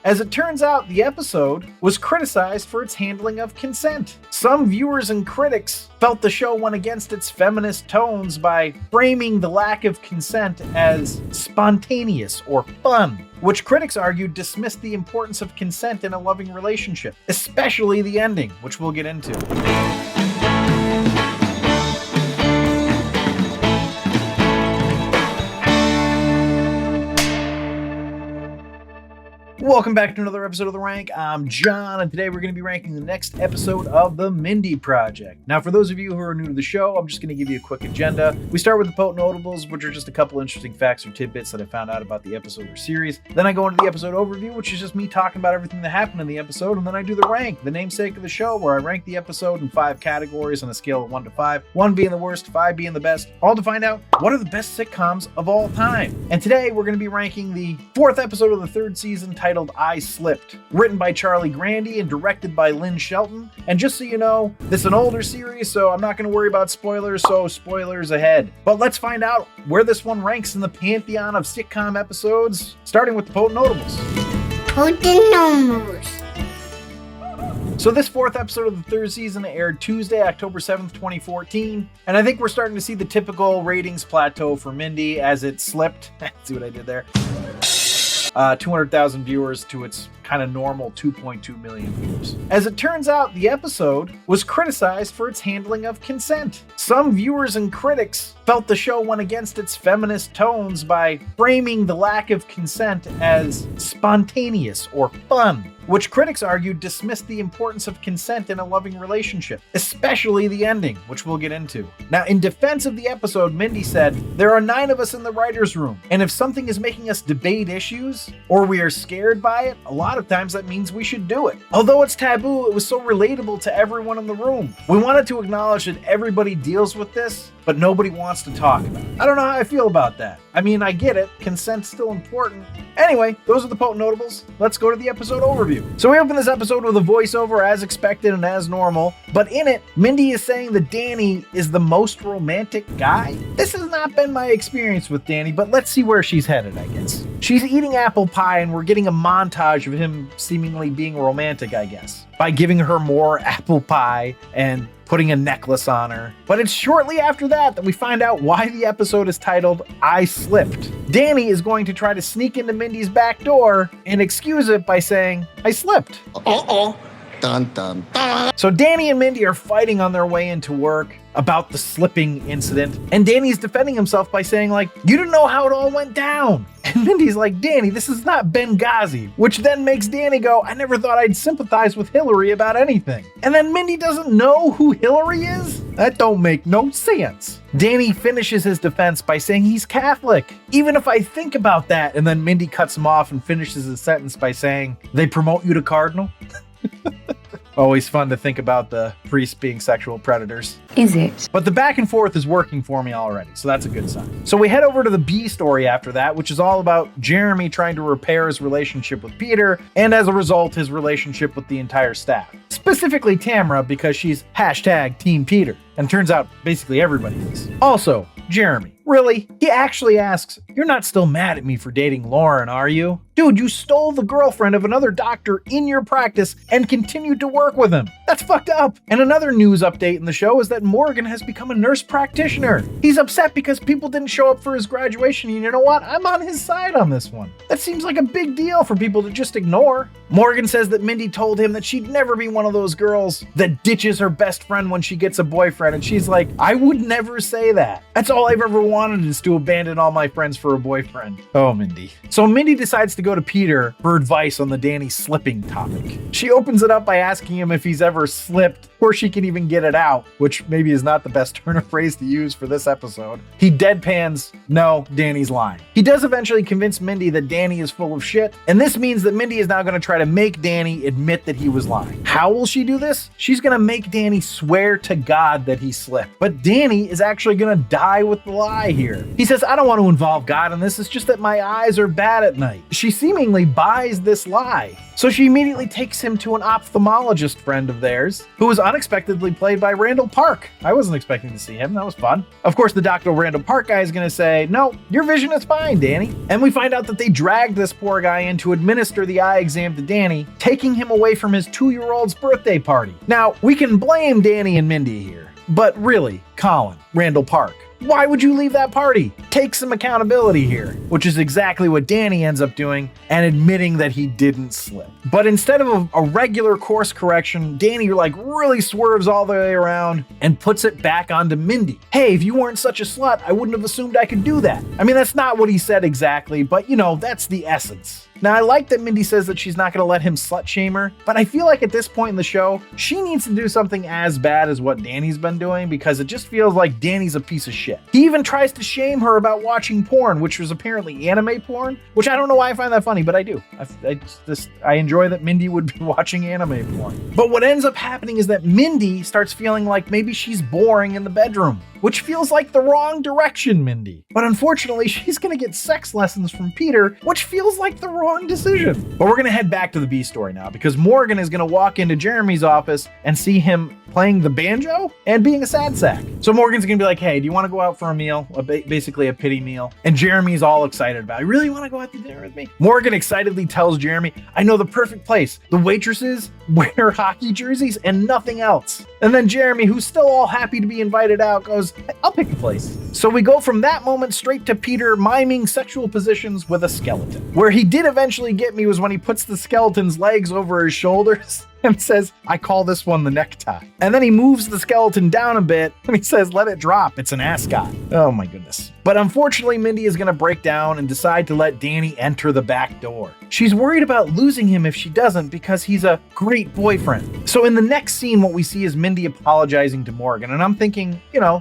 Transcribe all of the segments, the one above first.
As it turns out, the episode was criticized for its handling of consent. Some viewers and critics felt the show went against its feminist tones by framing the lack of consent as spontaneous or fun, which critics argued dismissed the importance of consent in a loving relationship, especially the ending, which we'll get into. Welcome back to another episode of The Rank. I'm John, and today we're going to be ranking the next episode of the Mindy Project. Now, for those of you who are new to the show, I'm just going to give you a quick agenda. We start with the Potent Notables, which are just a couple interesting facts or tidbits that I found out about the episode or series. Then I go into the episode overview, which is just me talking about everything that happened in the episode, and then I do the rank, the namesake of the show, where I rank the episode in 5 categories on a scale of 1 to 5, 1 being the worst, 5 being the best, all to find out what are the best sitcoms of all time. And today we're going to be ranking the 4th episode of the 3rd season, titled I Slipped, written by Charlie Grandy and directed by Lynn Shelton. And just so you know, this is an older series, so I'm not going to worry about spoilers, so spoilers ahead. But let's find out where this one ranks in the pantheon of sitcom episodes, starting with the Potent Notables. Potent Notables. So this 4th episode of the 3rd season aired Tuesday, October 7th, 2014. And I think we're starting to see the typical ratings plateau for Mindy as it slipped. See what I did there? 200,000 viewers to its kind of normal 2.2 million viewers. As it turns out, the episode was criticized for its handling of consent. Some viewers and critics felt the show went against its feminist tones by framing the lack of consent as spontaneous or fun, which critics argued dismissed the importance of consent in a loving relationship, especially the ending, which we'll get into. Now, in defense of the episode, Mindy said, "There are 9 of us in the writer's room, and if something is making us debate issues, or we are scared by it, a lot of times that means we should do it. Although it's taboo, it was so relatable to everyone in the room. We wanted to acknowledge that everybody deals with this, but nobody wants to talk about it." I don't know how I feel about that. I mean, I get it. Consent's still important. Anyway, those are the Potent Notables. Let's go to the episode overview. So we open this episode with a voiceover as expected and as normal, but in it, Mindy is saying that Danny is the most romantic guy. This has not been my experience with Danny, but let's see where she's headed, I guess. She's eating apple pie and we're getting a montage of him seemingly being romantic, I guess, by giving her more apple pie and putting a necklace on her. But it's shortly after that we find out why the episode is titled I Slipped. Danny is going to try to sneak into Mindy's back door and excuse it by saying, "I slipped." Uh-oh. Dun, dun, dun. So Danny and Mindy are fighting on their way into work about the slipping incident, and Danny's defending himself by saying, like, "You didn't know how it all went down." And Mindy's like, "Danny, this is not Benghazi," which then makes Danny go, "I never thought I'd sympathize with Hillary about anything." And then Mindy doesn't know who Hillary is? That don't make no sense. Danny finishes his defense by saying he's Catholic. "Even if I think about that," and then Mindy cuts him off and finishes his sentence by saying, "They promote you to cardinal?" Always fun to think about the priests being sexual predators. Is it? But the back and forth is working for me already, so that's a good sign. So we head over to the B story after that, which is all about Jeremy trying to repair his relationship with Peter, and as a result, his relationship with the entire staff. Specifically Tamra, because she's hashtag Team Peter. And turns out basically everybody is. Also, Jeremy. Really? He actually asks, "You're not still mad at me for dating Lauren, are you?" Dude, you stole the girlfriend of another doctor in your practice and continued to work with him. That's fucked up. And another news update in the show is that Morgan has become a nurse practitioner. He's upset because people didn't show up for his graduation, and you know what? I'm on his side on this one. That seems like a big deal for people to just ignore. Morgan says that Mindy told him that she'd never be one of those girls that ditches her best friend when she gets a boyfriend, and she's like, "I would never say that. That's all I've ever wanted is to abandon all my friends for a boyfriend." Oh, Mindy. So Mindy decides to go to Peter for advice on the Danny slipping topic. She opens it up by asking him if he's ever slipped, or she can even get it out, which maybe is not the best turn of phrase to use for this episode. He deadpans, "No, Danny's lying." He does eventually convince Mindy that Danny is full of shit, and this means that Mindy is now going to try to make Danny admit that he was lying. How will she do this? She's going to make Danny swear to God that he slipped. But Danny is actually going to die with the lie here. He says, "I don't want to involve God in this, it's just that my eyes are bad at night." She seemingly buys this lie. So she immediately takes him to an ophthalmologist friend of theirs, who is unexpectedly played by Randall Park. I wasn't expecting to see him. That was fun. Of course, the Dr. Randall Park guy is going to say, no, your vision is fine, Danny. And we find out that they dragged this poor guy in to administer the eye exam to Danny, taking him away from his 2-year-old's birthday party. Now, we can blame Danny and Mindy here, but really, Colin, Randall Park, why would you leave that party? Take some accountability here, which is exactly what Danny ends up doing and admitting that he didn't slip. But instead of a regular course correction, Danny really swerves all the way around and puts it back onto Mindy. Hey, if you weren't such a slut, I wouldn't have assumed I could do that. I mean, that's not what he said exactly, but that's the essence. Now, I like that Mindy says that she's not going to let him slut shame her, but I feel like at this point in the show, she needs to do something as bad as what Danny's been doing because it just feels like Danny's a piece of shit. He even tries to shame her about watching porn, which was apparently anime porn, which I don't know why I find that funny, but I do. I enjoy that Mindy would be watching anime porn. But what ends up happening is that Mindy starts feeling like maybe she's boring in the bedroom, which feels like the wrong direction, Mindy. But unfortunately, she's gonna get sex lessons from Peter, which feels like the wrong decision. But we're gonna head back to the B story now because Morgan is gonna walk into Jeremy's office and see him playing the banjo and being a sad sack. So Morgan's gonna be like, hey, do you wanna go out for a meal? Basically a pity meal. And Jeremy's all excited about it. You really wanna go out to dinner with me? Morgan excitedly tells Jeremy, I know the perfect place. The waitresses wear hockey jerseys and nothing else. And then Jeremy, who's still all happy to be invited out, goes, I'll pick a place. So we go from that moment straight to Peter miming sexual positions with a skeleton. Where he did eventually get me was when he puts the skeleton's legs over his shoulders and says, I call this one the necktie. And then he moves the skeleton down a bit and he says, let it drop. It's an ascot. Oh my goodness. But unfortunately, Mindy is going to break down and decide to let Danny enter the back door. She's worried about losing him if she doesn't because he's a great boyfriend. So in the next scene, what we see is Mindy apologizing to Morgan. And I'm thinking,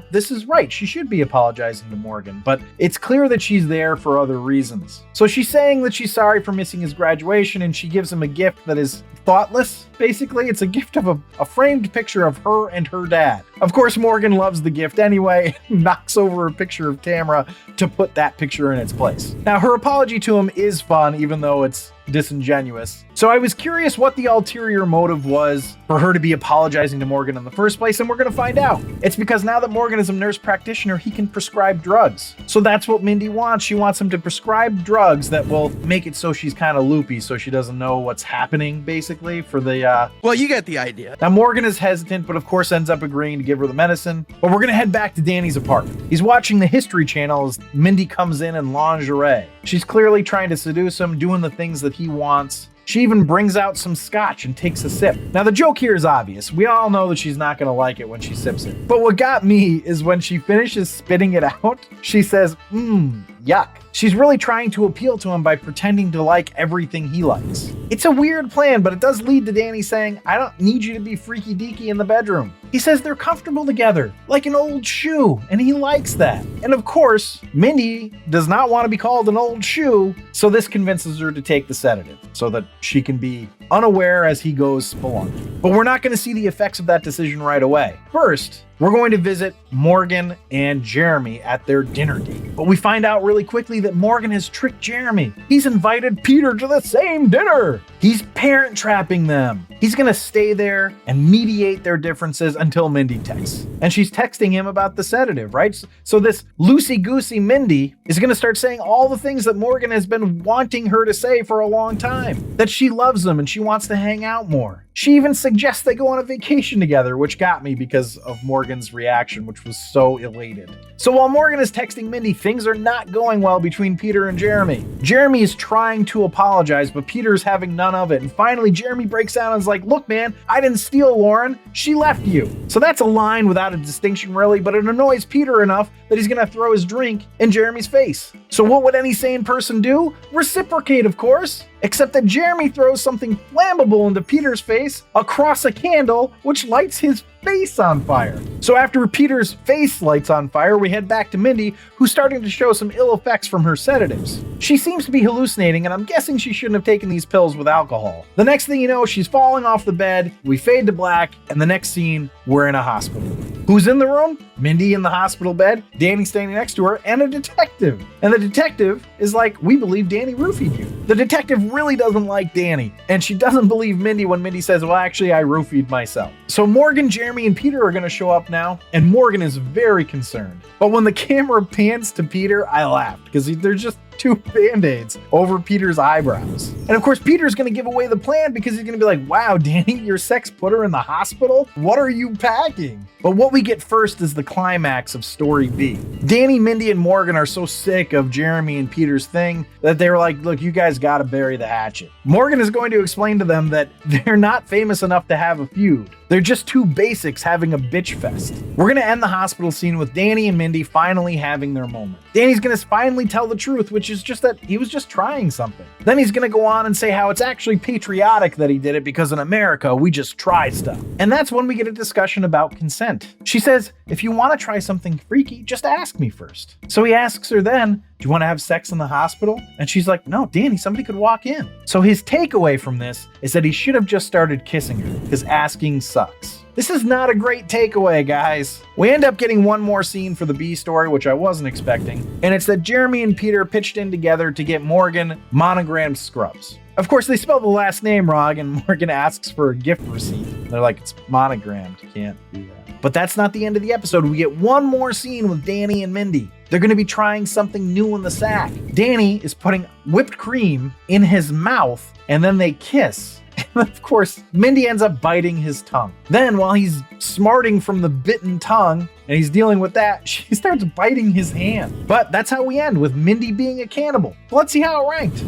this is right. She should be apologizing to Morgan, but it's clear that she's there for other reasons. So she's saying that she's sorry for missing his graduation and she gives him a gift that is thoughtless. Basically, it's a gift of a framed picture of her and her dad. Of course, Morgan loves the gift anyway, knocks over a picture of Tamara to put that picture in its place. Now, her apology to him is fun, even though it's disingenuous. So I was curious what the ulterior motive was for her to be apologizing to Morgan in the first place, and we're going to find out. It's because now that Morgan is a nurse practitioner, he can prescribe drugs. So that's what Mindy wants. She wants him to prescribe drugs that will make it so she's kind of loopy, so she doesn't know what's happening, basically, for the... Well, you get the idea. Now, Morgan is hesitant, but of course ends up agreeing to give her the medicine. But we're going to head back to Danny's apartment. He's watching the History Channel as Mindy comes in lingerie. She's clearly trying to seduce him, doing the things that he wants. She even brings out some scotch and takes a sip. Now, the joke here is obvious. We all know that she's not going to like it when she sips it. But what got me is when she finishes spitting it out, she says, yuck. She's really trying to appeal to him by pretending to like everything he likes. It's a weird plan, but it does lead to Danny saying, I don't need you to be freaky deaky in the bedroom. He says they're comfortable together, like an old shoe, and he likes that. And of course, Mindy does not want to be called an old shoe, so this convinces her to take the sedative so that she can be unaware as he goes spelunking. But we're not going to see the effects of that decision right away. First, we're going to visit Morgan and Jeremy at their dinner date. But we find out really quickly that Morgan has tricked Jeremy. He's invited Peter to the same dinner. He's parent trapping them. He's going to stay there and mediate their differences until Mindy texts. And she's texting him about the sedative, right? So this loosey-goosey Mindy is going to start saying all the things that Morgan has been wanting her to say for a long time. That she loves him and she wants to hang out more. She even suggests they go on a vacation together, which got me because of Morgan's reaction, which was so elated. So while Morgan is texting Mindy, things are not going well between Peter and Jeremy. Jeremy is trying to apologize, but Peter's having none of it. And finally, Jeremy breaks down and is like, look, man, I didn't steal Lauren. She left you. So that's a line without a distinction, really, but it annoys Peter enough that he's going to throw his drink in Jeremy's face. So what would any sane person do? Reciprocate, of course. Except that Jeremy throws something flammable into Peter's face across a candle, which lights his face on fire. So after Peter's face lights on fire, we head back to Mindy, who's starting to show some ill effects from her sedatives. She seems to be hallucinating, and I'm guessing she shouldn't have taken these pills with alcohol. The next thing you know, she's falling off the bed, we fade to black, and the next scene, we're in a hospital. Who's in the room? Mindy in the hospital bed, Danny standing next to her, and a detective. And the detective is like, we believe Danny roofied you. The detective really doesn't like Danny, and she doesn't believe Mindy when Mindy says, well, actually, I roofied myself. So Morgan, Jeremy, and Peter are going to show up now, and Morgan is very concerned. But when the camera pans to Peter, I laughed because there's just 2 band-aids over Peter's eyebrows. And of course, Peter's going to give away the plan because he's going to be like, wow, Danny, your sex put her in the hospital? What are you packing? But what we get first is the climax of story B. Danny, Mindy, and Morgan are so sick of Jeremy and Peter's thing that they're like, look, you guys got to bury the hatchet. Morgan is going to explain to them that they're not famous enough to have a feud. They're just 2 basics having a bitch fest. We're going to end the hospital scene with Danny and Mindy finally having their moment. Danny's going to finally tell the truth, which is just that he was just trying something. Then he's going to go on and say how it's actually patriotic that he did it because in America, we just try stuff. And that's when we get a discussion about consent. She says, if you want to try something freaky, just ask me first. So he asks her then, do you want to have sex in the hospital? And she's like, no, Danny, somebody could walk in. So his takeaway from this is that he should have just started kissing her because asking sucks. This is not a great takeaway, guys. We end up getting one more scene for the B story, which I wasn't expecting, and it's that Jeremy and Peter pitched in together to get Morgan monogrammed scrubs. Of course, they spell the last name wrong, and Morgan asks for a gift receipt. They're like, it's monogrammed, you can't do that. But that's not the end of the episode. We get one more scene with Danny and Mindy. They're going to be trying something new in the sack. Danny is putting whipped cream in his mouth, and then they kiss. And of course, Mindy ends up biting his tongue. Then, while he's smarting from the bitten tongue, and he's dealing with that, she starts biting his hand. But that's how we end, with Mindy being a cannibal. Let's see how it ranked.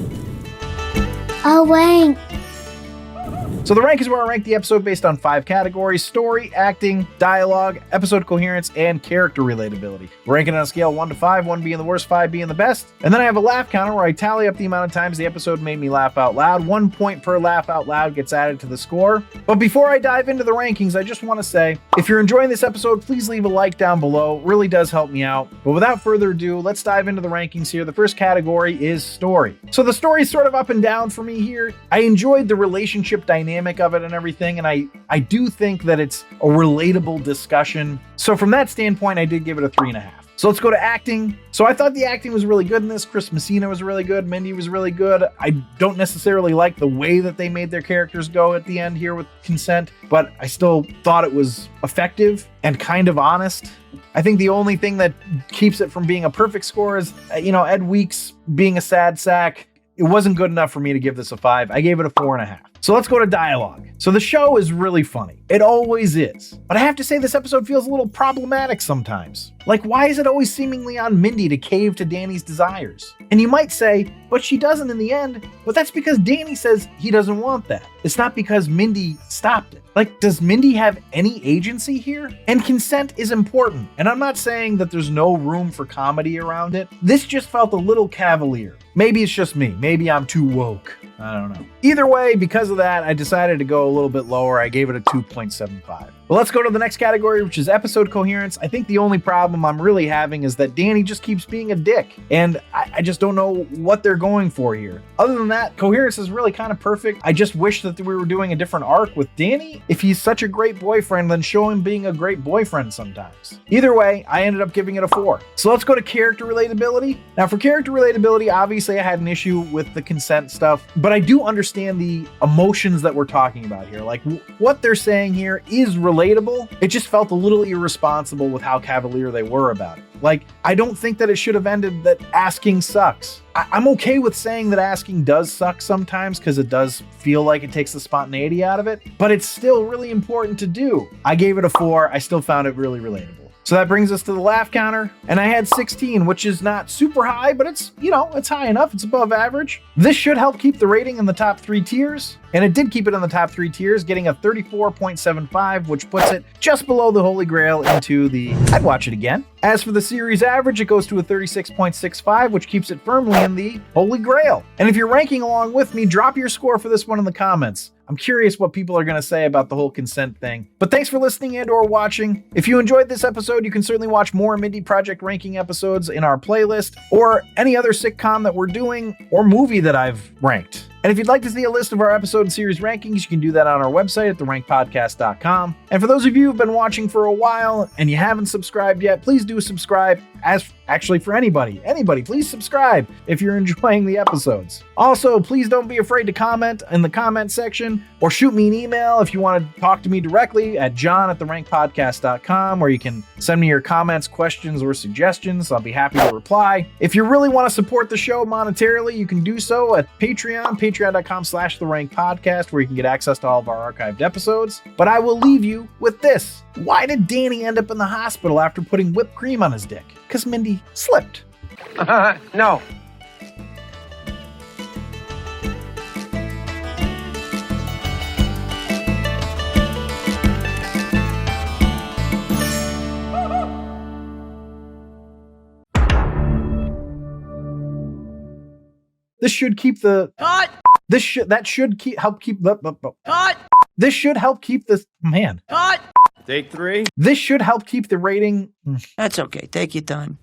Oh, wait. So the rank is where I rank the episode based on 5 categories: story, acting, dialogue, episode coherence, and character relatability. We're ranking on a scale of 1 to 5, 1 being the worst, 5 being the best. And then I have a laugh counter where I tally up the amount of times the episode made me laugh out loud. 1 point per laugh out loud gets added to the score. But before I dive into the rankings, I just want to say, if you're enjoying this episode, please leave a like down below. It really does help me out. But without further ado, let's dive into the rankings here. The first category is story. So the story is sort of up and down for me here. I enjoyed the relationship dynamic of it and everything, and I do think that it's a relatable discussion. So from that standpoint, I did give it a 3.5. So let's go to acting. So I thought the acting was really good in this. Chris Messina was really good. Mindy was really good. I don't necessarily like the way that they made their characters go at the end here with consent, but I still thought it was effective and kind of honest. I think the only thing that keeps it from being a perfect score is, Ed Weeks being a sad sack. It wasn't good enough for me to give this a 5. I gave it a 4.5. So let's go to dialogue. So the show is really funny. It always is. But I have to say this episode feels a little problematic sometimes. Like, why is it always seemingly on Mindy to cave to Danny's desires? And you might say, but she doesn't in the end. But that's because Danny says he doesn't want that. It's not because Mindy stopped it. Like, does Mindy have any agency here? And consent is important. And I'm not saying that there's no room for comedy around it. This just felt a little cavalier. Maybe it's just me. Maybe I'm too woke. I don't know. Either way, because of that, I decided to go a little bit lower. I gave it a 2.75. Well, let's go to the next category, which is episode coherence. I think the only problem I'm really having is that Danny just keeps being a dick, and I just don't know what they're going for here. Other than that, coherence is really kind of perfect. I just wish that we were doing a different arc with Danny. If he's such a great boyfriend, then show him being a great boyfriend sometimes. Either way, I ended up giving it a 4. So let's go to character relatability. Now, for character relatability, obviously I had an issue with the consent stuff, but I do understand the emotions that we're talking about here. Like, what they're saying here is relatable. It just felt a little irresponsible with how cavalier they were about it. Like, I don't think that it should have ended that asking sucks. I'm okay with saying that asking does suck sometimes because it does feel like it takes the spontaneity out of it, but it's still really important to do. I gave it a 4. I still found it really relatable. So that brings us to the laugh counter, and I had 16, which is not super high, but it's, it's high enough. It's above average. This should help keep the rating in the top 3 tiers, and it did keep it in the top 3 tiers, getting a 34.75, which puts it just below the Holy Grail into the I'd watch it again. As for the series average, it goes to a 36.65, which keeps it firmly in the Holy Grail. And if you're ranking along with me, drop your score for this one in the comments. I'm curious what people are going to say about the whole consent thing. But thanks for listening and or watching. If you enjoyed this episode, you can certainly watch more Mindy Project ranking episodes in our playlist, or any other sitcom that we're doing, or movie that I've ranked. And if you'd like to see a list of our episode and series rankings, you can do that on our website at therankedpodcast.com. And for those of you who've been watching for a while and you haven't subscribed yet, please do subscribe. Actually, for anybody, please subscribe if you're enjoying the episodes. Also, please don't be afraid to comment in the comment section or shoot me an email if you want to talk to me directly at john@therankedpodcast.com, where you can send me your comments, questions, or suggestions. I'll be happy to reply. If you really want to support the show monetarily, you can do so at Patreon, patreon.com/therankedpodcast, where you can get access to all of our archived episodes. But I will leave you with this. Why did Danny end up in the hospital after putting whipped cream on his dick? Because Mindy slipped. No. This should keep the Cut! This should help keep Cut! This should help keep this man. Cut! Take 3. This should help keep the rating. That's okay. Take your time.